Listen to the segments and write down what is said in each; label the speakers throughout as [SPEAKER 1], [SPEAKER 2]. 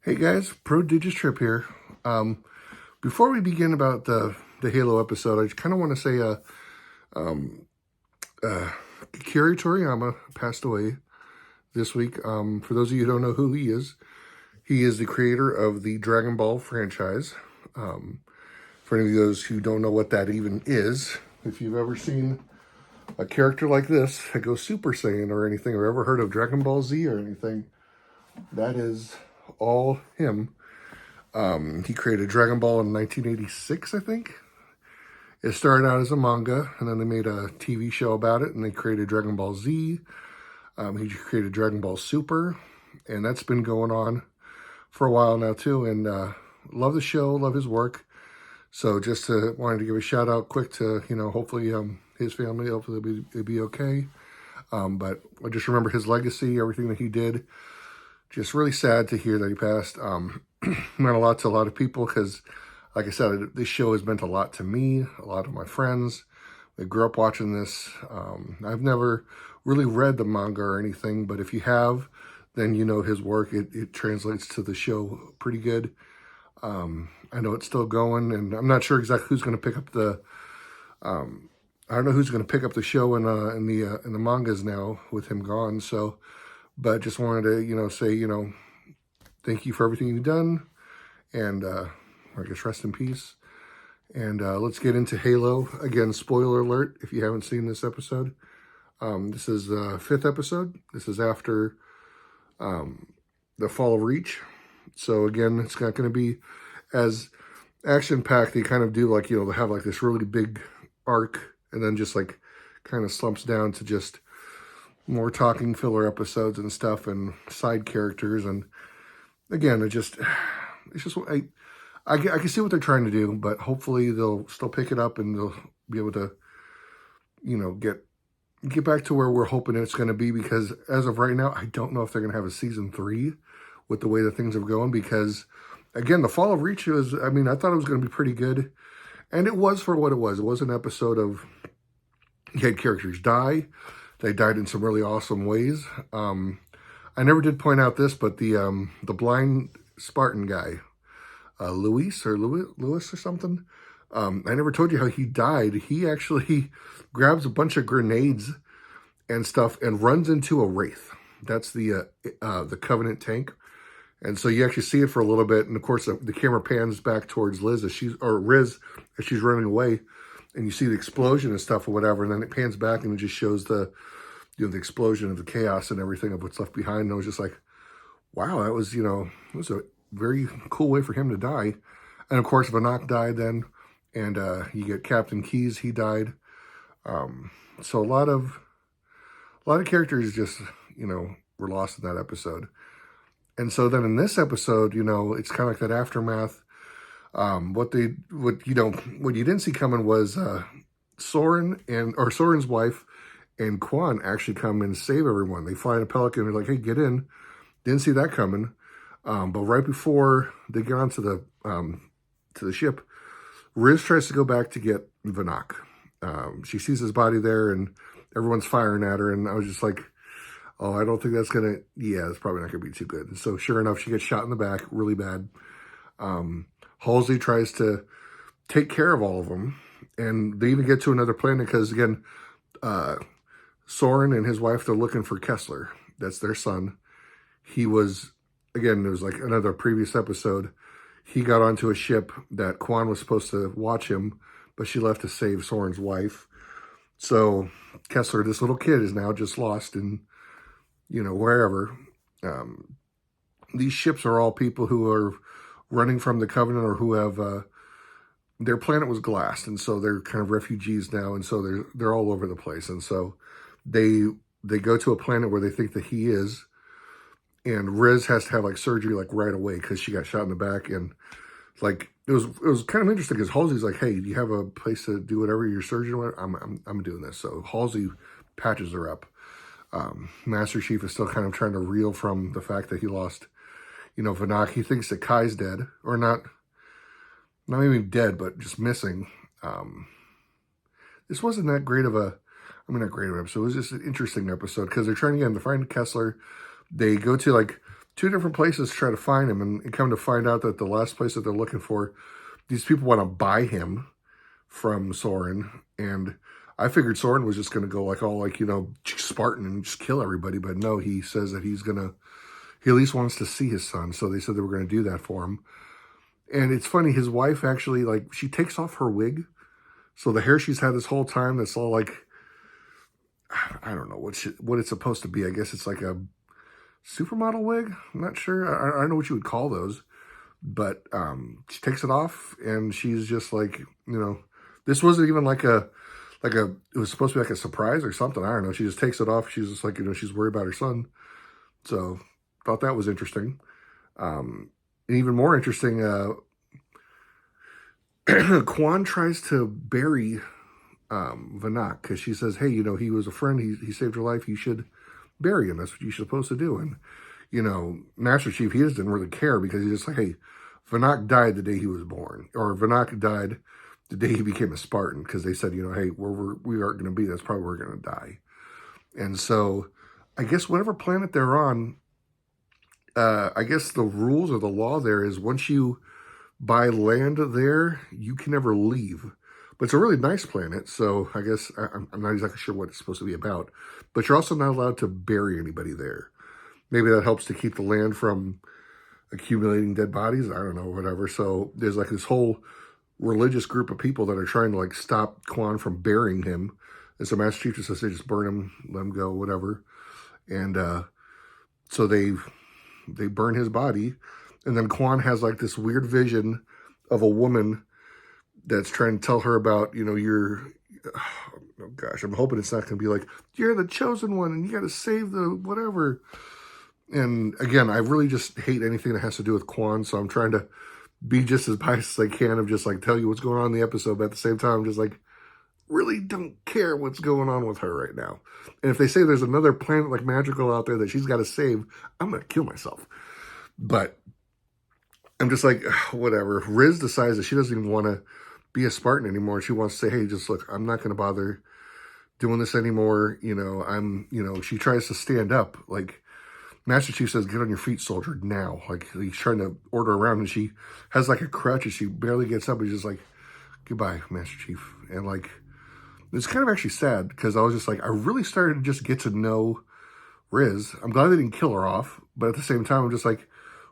[SPEAKER 1] Hey guys, ProdigiousTrip here. Before we begin about the Halo episode, I just kind of want to say Akira Toriyama passed away this week. For those of you who don't know who he is the creator of the Dragon Ball franchise. For any of those who don't know what that even is, if you've ever seen a character like this that goes Super Saiyan or anything, or ever heard of Dragon Ball Z or anything, that is all him. He created Dragon Ball in 1986, I think. It started out as a manga, and then they made a TV show about it, and they created Dragon Ball Z. He created Dragon Ball Super, and that's been going on for a while now, too. And love the show, love his work. So just wanted to give a shout out quick to, hopefully his family, hopefully it'll be okay. But I just remember his legacy, everything that he did. Just really sad to hear that he passed. Meant a lot to a lot of people because, like I said, this show has meant a lot to me, a lot of my friends. They grew up watching this. I've never really read the manga or anything, but if you have, then you know his work. It translates to the show pretty good. I know it's still going, and I'm not sure exactly who's going to pick up the. I don't know who's going to pick up the show in the mangas now with him gone. So. But just wanted to, say, thank you for everything you've done. And I guess rest in peace. And let's get into Halo. Again, spoiler alert if you haven't seen this episode. This is the 5th episode. This is after the Fall of Reach. So again, it's not going to be as action-packed. They kind of do like, they have like this really big arc and then just like kind of slumps down to just more talking filler episodes and stuff and side characters. And again, it's just I can see what they're trying to do, but hopefully they'll still pick it up and they'll be able to, get back to where we're hoping it's going to be, because as of right now, I don't know if they're going to have a season 3 with the way that things are going, because again, the Fall of Reach I thought it was going to be pretty good, and it was for what it was. It was an episode of, you had characters die. They died in some really awesome ways. I never did point out this, but the blind Spartan guy, Lewis or something. I never told you how he died. He actually grabs a bunch of grenades and stuff and runs into a wraith. That's the Covenant tank. And so you actually see it for a little bit, and of course the camera pans back towards Riz as she's running away. And you see the explosion and stuff or whatever, and then it pans back and it just shows the explosion of the chaos and everything of what's left behind. And I was just like, wow, that was, it was a very cool way for him to die. And of course, Vanak died then, and you get Captain Keyes, he died. So a lot of characters just, were lost in that episode. And so then in this episode, it's kind of like that aftermath. What you didn't see coming was Soren's wife and Quan actually come and save everyone. They fly in a Pelican. They're like, "Hey, get in." Didn't see that coming. But right before they get onto the ship, Riz tries to go back to get Vanak. She sees his body there, and everyone's firing at her. And I was just like, "Oh, I don't think that's gonna. Yeah, it's probably not gonna be too good." And so sure enough, she gets shot in the back, really bad. Halsey tries to take care of all of them, and they even get to another planet because, again, Soren and his wife, they're looking for Kessler. That's their son. He was, again, there was like another previous episode, he got onto a ship that Quan was supposed to watch him, but she left to save Soren's wife. So Kessler, this little kid, is now just lost in, wherever. These ships are all people who are running from the Covenant or who have, their planet was glassed, and so they're kind of refugees now, and so they're all over the place. And so they go to a planet where they think that he is, and Riz has to have like surgery like right away because she got shot in the back. And like it was kind of interesting because Halsey's like, "Hey, do you have a place to do whatever your surgeon went? I'm doing this." So Halsey patches her up. Master Chief is still kind of trying to reel from the fact that he lost, Vanak. He thinks that Kai's dead, or not even dead, but just missing. This wasn't that great of not great of an episode. It was just an interesting episode because they're trying to get him to find Kessler. They go to like two different places to try to find him, and come to find out that the last place that they're looking for, these people want to buy him from Soren. And I figured Soren was just going to go like all like, Spartan and just kill everybody. But no, he says that he at least wants to see his son. So they said they were going to do that for him. And it's funny, his wife actually, like, she takes off her wig. So the hair she's had this whole time, that's all like, I don't know what it's supposed to be. I guess it's like a supermodel wig. I'm not sure. I don't know what you would call those. But she takes it off, and she's just like, this wasn't even like it was supposed to be like a surprise or something. I don't know. She just takes it off. She's just like, she's worried about her son. So thought that was interesting. And even more interesting, Quan tries to bury Vanak because she says, hey, he was a friend. He saved your life. You should bury him. That's what you're supposed to do. And, Master Chief, he just didn't really care because he's just like, hey, Vanak died the day he was born. Or Vanak died the day he became a Spartan, because they said, hey, we aren't going to be, that's probably where we're going to die. And so I guess whatever planet they're on, I guess the rules or the law there is once you buy land there, you can never leave. But it's a really nice planet, so I guess I'm not exactly sure what it's supposed to be about. But you're also not allowed to bury anybody there. Maybe that helps to keep the land from accumulating dead bodies. I don't know, whatever. So there's like this whole religious group of people that are trying to like stop Quan from burying him. And so Master Chief just says, just burn him, let him go, whatever. And so they burn his body. And then Quan has like this weird vision of a woman that's trying to tell her about, oh gosh, I'm hoping it's not going to be like, you're the chosen one and you got to save the whatever. And again, I really just hate anything that has to do with Quan, so I'm trying to be just as biased as I can of just like tell you what's going on in the episode, but at the same time, I'm just like, really don't care what's going on with her right now. And if they say there's another planet like magical out there that she's got to save, I'm going to kill myself. But I'm just like, whatever. Riz decides that she doesn't even want to be a Spartan anymore. She wants to say, hey, just look, I'm not going to bother doing this anymore. She tries to stand up. Like, Master Chief says, get on your feet, soldier, now. Like, he's trying to order around, and she has, like, a crutch, and she barely gets up. He's just like, goodbye, Master Chief. And, like, it's kind of actually sad, because I was just like, I really started to just get to know Riz. I'm glad they didn't kill her off, but at the same time, I'm just like,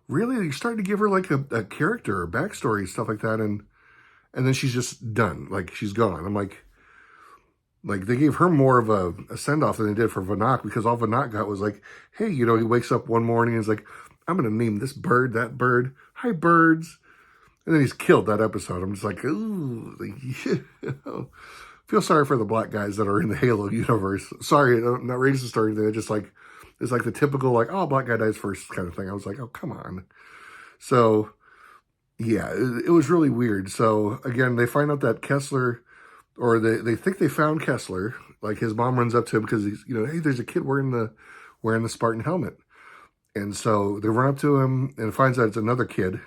[SPEAKER 1] really? You're starting to give her, like, a character, or backstory, stuff like that, and then she's just done. Like, she's gone. I'm like, they gave her more of a send-off than they did for Vanak, because all Vanak got was like, hey, he wakes up one morning and is like, I'm going to name this bird, that bird. Hi, birds. And then he's killed that episode. I'm just like, ooh. Feel sorry for the black guys that are in the Halo universe. Sorry, not racist or anything. It's like the typical, like, oh, black guy dies first kind of thing. I was like, oh, come on. So, yeah, it was really weird. So, again, they find out that Kessler... or they think they found Kessler. Like, his mom runs up to him because he's, hey, there's a kid wearing the Spartan helmet. And so they run up to him and finds out it's another kid.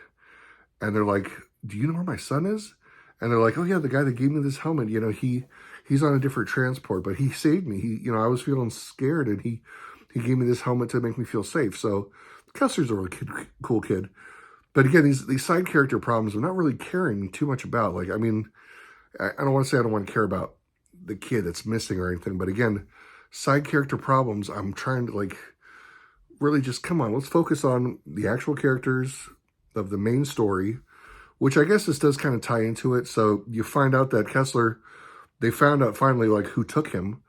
[SPEAKER 1] And they're like, do you know where my son is? And they're like, oh yeah, the guy that gave me this helmet, he's on a different transport, but he saved me. I was feeling scared, and he gave me this helmet to make me feel safe. So Kessler's a really cool kid. But again, these side character problems I'm not really caring too much about. Like, I mean, I don't want to say I don't want to care about the kid that's missing or anything, but again, side character problems, I'm trying to, like, really just, come on, let's focus on the actual characters of the main story, which I guess this does kind of tie into it. So you find out that Kessler, they found out finally, like, who took him.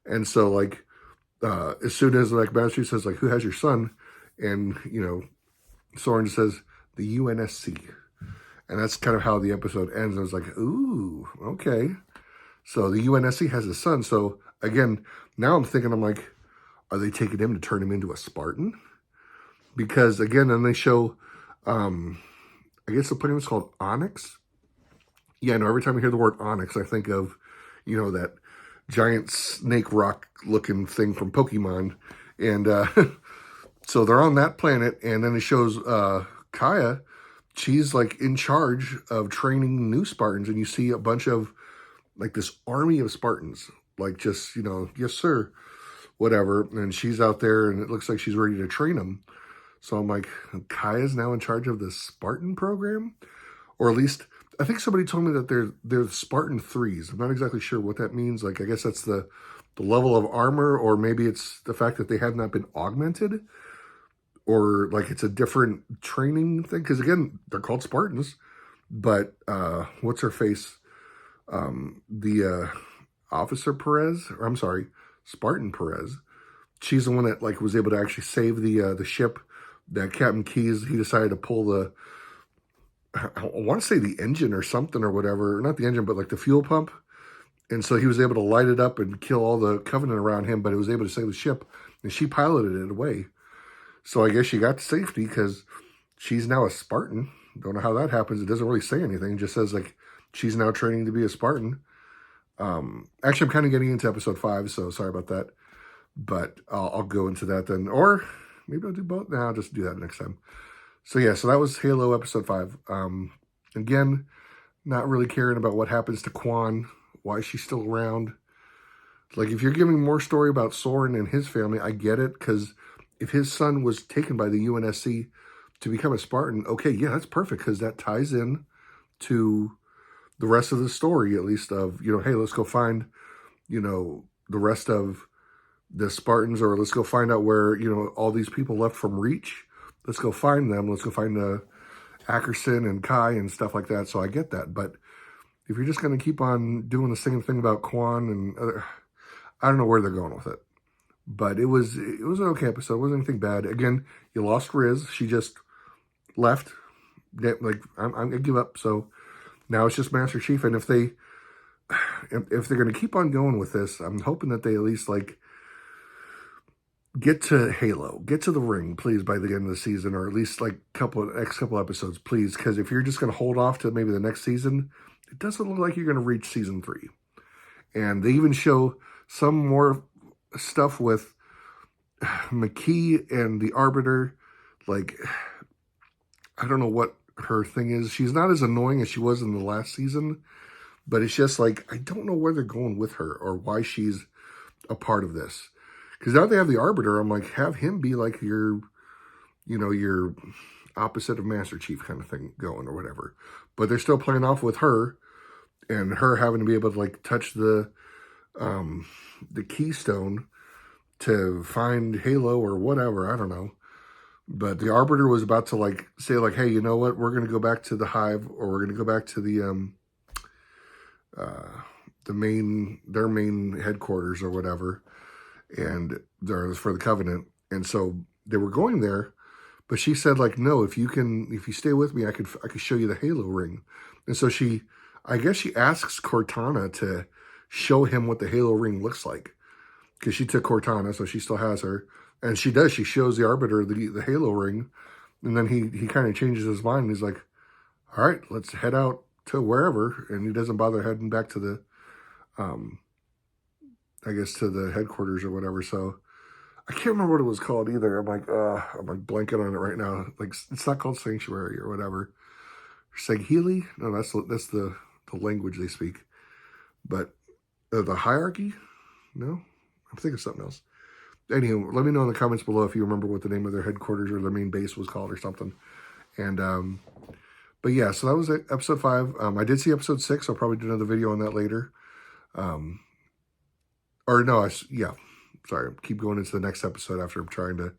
[SPEAKER 1] And so, like, as soon as, like, Master says, like, who has your son? And, Soren says, the UNSC. And that's kind of how the episode ends. I was like, ooh, okay. So the UNSC has a son. So again, now I'm thinking, I'm like, are they taking him to turn him into a Spartan? Because again, then they show, I guess the planet was called Onyx. Yeah, no, every time I hear the word Onyx, I think of, that giant snake rock looking thing from Pokemon. And so they're on that planet. And then it shows Kaya. She's, like, in charge of training new Spartans, and you see a bunch of, like, this army of Spartans, like, just, yes, sir, whatever, and she's out there, and it looks like she's ready to train them. So I'm like, Kaya's now in charge of the Spartan program? Or at least, I think somebody told me that they're the Spartan 3s. I'm not exactly sure what that means. Like, I guess that's the level of armor, or maybe it's the fact that they have not been augmented, or like it's a different training thing. Because again, they're called Spartans, but what's her face? The Officer Perez, or I'm sorry, Spartan Perez. She's the one that like was able to actually save the ship that Captain Keyes, he decided to pull the, I want to say the engine or something or whatever, not the engine, but like the fuel pump. And so he was able to light it up and kill all the Covenant around him, but it was able to save the ship, and she piloted it away. So I guess she got to safety because she's now a Spartan. Don't know how that happens. It doesn't really say anything. It just says like she's now training to be a Spartan. Actually, I'm kind of getting into episode 5, so sorry about that. But I'll go into that then. Or maybe I'll do both. No, I'll just do that next time. So yeah, so that was Halo episode 5. Again, not really caring about what happens to Quan, why she's still around. Like, if you're giving more story about Soren and his family, I get it, because if his son was taken by the UNSC to become a Spartan, okay, yeah, that's perfect, because that ties in to the rest of the story, at least of, you know, hey, let's go find, you know, the rest of the Spartans, or let's go find out where, you know, all these people left from Reach. Let's go find them. Let's go find Ackerson and Kai and stuff like that. So I get that. But if you're just going to keep on doing the same thing about Quan and other, I don't know where they're going with it. But it was an okay episode. It wasn't anything bad. Again, you lost Riz. She just left. Like, I'm going to give up. So now it's just Master Chief. And if they're going to keep on going with this, I'm hoping that they at least, like, get to Halo, get to the ring, please, by the end of the season, or at least like next couple episodes, please. Because if you're just going to hold off to maybe the next season, it doesn't look like you're going to reach season 3. And they even show some more stuff with McKee and the Arbiter. Like, I don't know what her thing is. She's not as annoying as she was in the last season, but it's just like, I don't know where they're going with her or why she's a part of this. Because now they have the Arbiter, I'm like, have him be like your, you know, your opposite of Master Chief kind of thing going or whatever. But they're still playing off with her and her having to be able to like touch the keystone to find Halo or whatever. I don't know. But the Arbiter was about to like say like, hey, you know what? We're going to go back to the Hive, or we're going to go back to their main headquarters or whatever. And there for the Covenant, and so they were going there, but she said like, no, if you stay with me, I could show you the Halo ring. And so I guess she asks Cortana to show him what the Halo ring looks like, because she took Cortana, so she still has her, and she shows the Arbiter the Halo ring, and then he kind of changes his mind, and he's like, all right, let's head out to wherever, and he doesn't bother heading back to the I guess to the headquarters or whatever. So I can't remember what it was called either. I'm like blanking on it right now. Like, it's not called Sanctuary or whatever. Healy? No, that's the language they speak. But the Hierarchy? No, I'm thinking of something else. Anyway, let me know in the comments below if you remember what the name of their headquarters or their main base was called or something. And but yeah, so that was episode 5. I did see episode 6. I'll probably do another video on that later. Or no, yeah, sorry. Keep going into the next episode after I'm trying to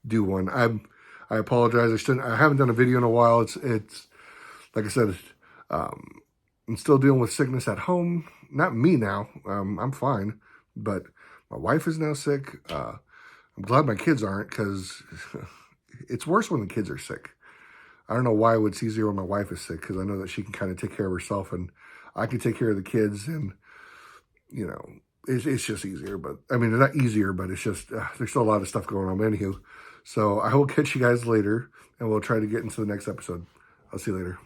[SPEAKER 1] do one. I apologize. I haven't done a video in a while. It's like I said, I'm still dealing with sickness at home. Not me now. I'm fine, but my wife is now sick. I'm glad my kids aren't, because it's worse when the kids are sick. I don't know why it's easier when my wife is sick, because I know that she can kind of take care of herself, and I can take care of the kids, and you know. It's just easier, but I mean, it's not easier, but it's just, there's still a lot of stuff going on. Anywho, so I will catch you guys later, and we'll try to get into the next episode. I'll see you later.